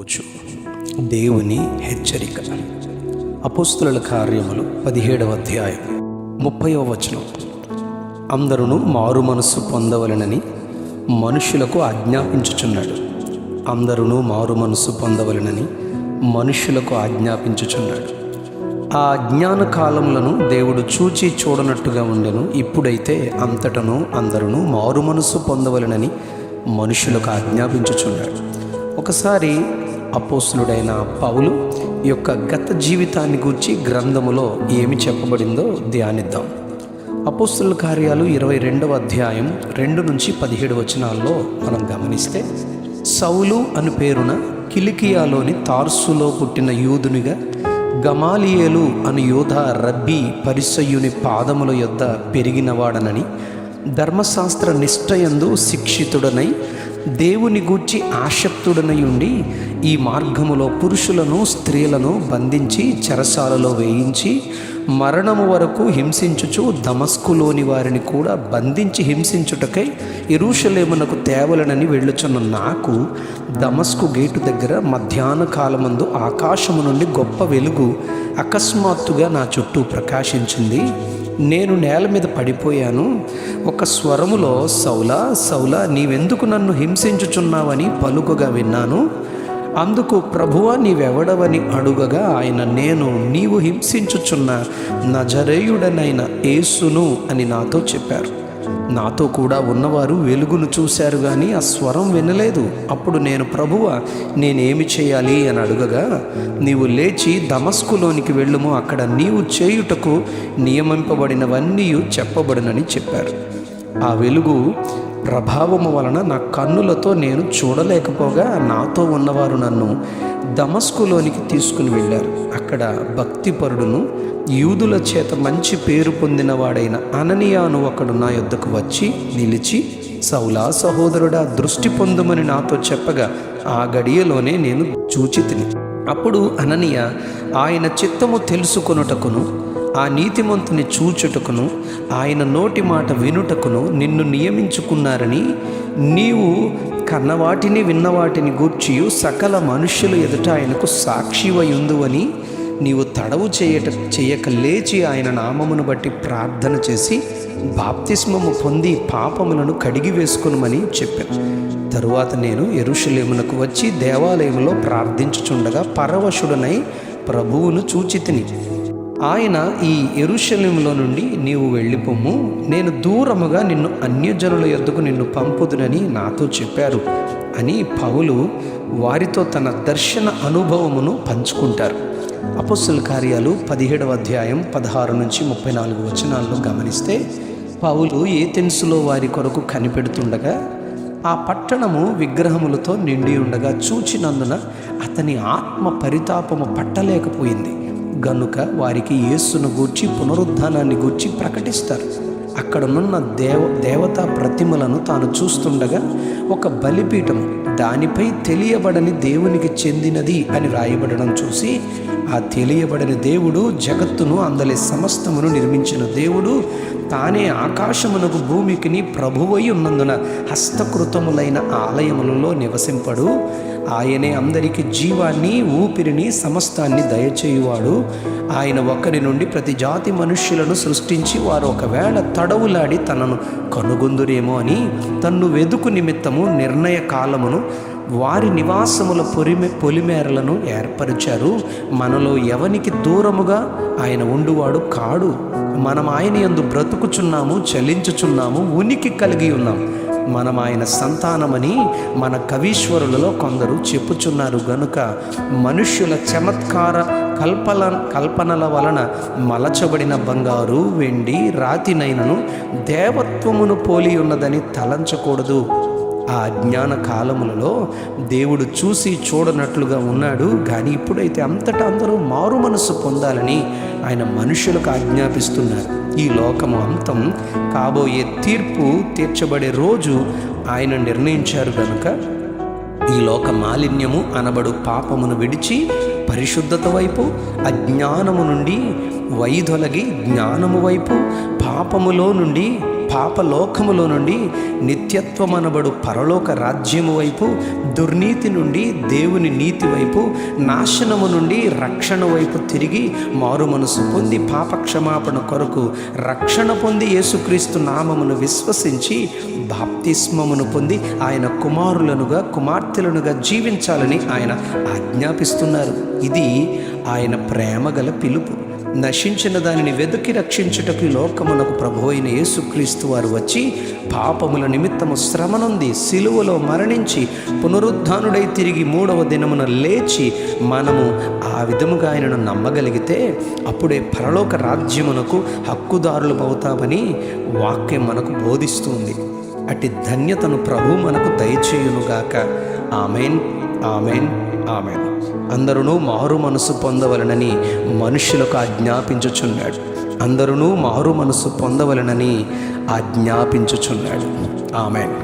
వచ్చు దేవుని హెచ్చరిక. అపోస్తుల కార్యములు 17వ అధ్యాయం 30వ వచనం. అందరూ మారు మనస్సు పొందవలెనని మనుషులకు ఆజ్ఞాపించుచున్నాడు. అందరూ మారు మనస్సు పొందవలెనని మనుషులకు ఆజ్ఞాపించుచున్నాడు. ఆ అజ్ఞాన కాలములను దేవుడు చూచి చూడనట్టుగా ఉండెను. ఇప్పుడైతే అంతటను అందరూ మారు మనస్సు పొందవలెనని మనుషులకు ఆజ్ఞాపించుచున్నాడు. ఒకసారి అపోస్తులుడైన పౌలు యొక్క గత జీవితాన్ని గూర్చి గ్రంథములో ఏమి చెప్పబడిందో ధ్యానిద్దాం. అపోస్తుల కార్యాలు 22వ అధ్యాయం 2 నుంచి 17 వచనాల్లో మనం గమనిస్తే, సౌలు అను పేరున కిలికియాలోని తార్సులో పుట్టిన యూదునిగా గమాలియేలు అను యోధా రబ్బీ పరిసయ్యుని పాదముల యొద్ద పెరిగినవాడనని ధర్మశాస్త్ర నిష్ఠయందు శిక్షితుడనై దేవుని గూర్చి ఆసక్తుడనై ఉండి ఈ మార్గములో పురుషులను స్త్రీలను బంధించి చెరసాలలో వేయించి మరణము వరకు హింసించుచు దమస్కులోని వారిని కూడా బంధించి హింసించుటకై యెరూషలేమునకు తేవలనని వెళ్ళుచున్న నాకు దమస్కు గేటు దగ్గర మధ్యాహ్న కాలమందు ఆకాశము నుండి గొప్ప వెలుగు అకస్మాత్తుగా నా చుట్టూ ప్రకాశించింది. నేను నేల మీద పడిపోయాను. ఒక స్వరములో, సౌలా సౌలా, నీవెందుకు నన్ను హింసించుచున్నావని పలుకగా విన్నాను. అందుకు ప్రభువా నీవెవడవని అడుగగా ఆయన, నేను నీవు హింసించుచున్న నజరేయుడనైన యేసును అని నాతో చెప్పారు. నాతో కూడా ఉన్నవారు వెలుగును చూశారు కానీ ఆ స్వరం వినలేదు. అప్పుడు నేను, ప్రభువా నేనేమి చేయాలి అని అడుగగా, నీవు లేచి దమస్కులోనికి వెళ్ళుము, అక్కడ నీవు చేయుటకు నియమింపబడినవన్నీ చెప్పబడునని చెప్పారు. ఆ వెలుగు ప్రభావము వలన నా కన్నులతో నేను చూడలేకపోగా నాతో ఉన్నవారు నన్ను దమస్కులోనికి తీసుకుని వెళ్ళారు. అక్కడ భక్తిపరుడును యూదుల చేత మంచి పేరు పొందినవాడైన అననీయాను ఒకడు నా యొద్దకు వచ్చి నిలిచి, సౌలా సహోదరుడా దృష్టి పొందుమని నాతో చెప్పగా ఆ గడియలోనే నేను చూచితిని. అప్పుడు అననీయ ఆయన చిత్తము తెలుసుకొనుటకును ఆ నీతిమంతుని చూచుటకును ఆయన నోటి మాట వినుటకును నిన్ను నియమించుకున్నారని, నీవు కన్నవాటిని విన్నవాటిని గూర్చియు సకల మనుష్యుల ఎదుట ఆయనకు సాక్షివయుందువని నీవు తడవు చేయక లేచి ఆయన నామమును బట్టి ప్రార్థన చేసి బాప్తిస్మము పొంది పాపములను కడిగి వేసుకొనుమని చెప్పాను. తరువాత నేను యెరూషలేమునకు వచ్చి దేవాలయంలో ప్రార్థించుచుండగా పరవశుడనై ప్రభువును చూచితిని. ఆయన, ఈ యెరూషలేములో నుండి నీవు వెళ్ళిపోము, నేను దూరముగా నిన్ను అన్యజనుల యొద్దకు నిన్ను పంపుదునని నాతో చెప్పారు అని పౌలు వారితో తన దర్శన అనుభవమును పంచుకుంటారు. అపోస్తుల కార్యాలు 17వ అధ్యాయం 16 నుంచి 34 వచనాల్లో గమనిస్తే, పౌలు ఏథెన్సులో వారి కొరకు కనిపెడుతుండగా ఆ పట్టణము విగ్రహములతో నిండి ఉండగా చూచినందున అతని ఆత్మ పరితాపము పట్టలేకపోయింది. గనుక వారికి యేసును గూర్చి పునరుద్ధానాన్ని గూర్చి ప్రకటిస్తారు. అక్కడనున్న దేవతా ప్రతిమలను తాను చూస్తుండగా ఒక బలిపీఠం దానిపై తెలియబడని దేవునికి చెందినది అని రాయబడడం చూసి, ఆ తెలియబడని దేవుడు జగత్తును అందలి సమస్తమును నిర్మించిన దేవుడు తానే ఆకాశమునకు భూమికిని ప్రభువై ఉన్నందున హస్తకృతములైన ఆలయములలో నివసింపడు. ఆయనే అందరికీ జీవాన్ని ఊపిరిని సమస్తాన్ని దయచేయువాడు. ఆయన ఒకరి నుండి ప్రతి జాతి మనుష్యులను సృష్టించి వారు ఒకవేళ తడవులాడి తనను కనుగొందురేమో అని తన్ను వెదుకు నిమిత్తము నిర్ణయ కాలమును వారి నివాసముల పొలిమేరలను ఏర్పరిచారు. మనలో ఎవనికి దూరముగా ఆయన ఉండువాడు కాడు. మనం ఆయన యందు బ్రతుకుచున్నాము, చలించుచున్నాము, ఉనికి కలిగి ఉన్నాం. మనం ఆయన సంతానమని మన కవీశ్వరులలో కొందరు చెప్పుచున్నారు. గనుక మనుష్యుల చమత్కార కల్పనల వలన మలచబడిన బంగారు, వెండి, రాతినైనను దేవత్వమును పోలి ఉన్నదని తలంచకూడదు. ఆ అజ్ఞాన కాలములలో దేవుడు చూసి చూడనట్లుగా ఉన్నాడు. కానీ ఇప్పుడైతే అంతటా అందరూ మారు మనస్సు పొందాలని ఆయన మనుషులకు ఆజ్ఞాపిస్తున్నారు. ఈ లోకము అంతం కాబోయే తీర్పు తీర్చబడే రోజు ఆయన నిర్ణయించారు. కనుక ఈ లోక మాలిన్యము అనబడు పాపమును విడిచి పరిశుద్ధత వైపు, అజ్ఞానము నుండి వైదొలగి జ్ఞానము వైపు, పాపములో నుండి పాపలోకములో నుండి నిత్యత్వమనబడు పరలోక రాజ్యము వైపు, దుర్నీతి నుండి దేవుని నీతి వైపు, నాశనము నుండి రక్షణ వైపు తిరిగి మారు మనసు పొంది పాపక్షమాపణ కొరకు రక్షణ పొంది యేసుక్రీస్తు నామమును విశ్వసించి బాప్తిస్మమును పొంది ఆయన కుమారులనుగా కుమార్తెలనుగా జీవించాలని ఆయన ఆజ్ఞాపిస్తున్నారు. ఇది ఆయన ప్రేమగల పిలుపు. నశించిన దానిని వెతికి రక్షించుటకు లోకమునకు ప్రభువు అయిన యేసుక్రీస్తు వారు వచ్చి పాపముల నిమిత్తము శ్రమనుంది సిలువలో మరణించి పునరుద్ధానుడై తిరిగి 3వ దినమున లేచి మనము ఆ విధముగా ఆయనను నమ్మగలిగితే అప్పుడే పరలోక రాజ్యమునకు హక్కుదారులు అవుతామని వాక్యం మనకు బోధిస్తుంది. అట్టి ధన్యతను ప్రభు మనకు దయచేయునుగాక. Amen, amen, amen. అందరూ మారు మనసు పొందవలనని మనుష్యులకు ఆజ్ఞాపించుచున్నాడు. అందరూ మారు మనసు పొందవలనని ఆజ్ఞాపించుచున్నాడు. ఆమెన్.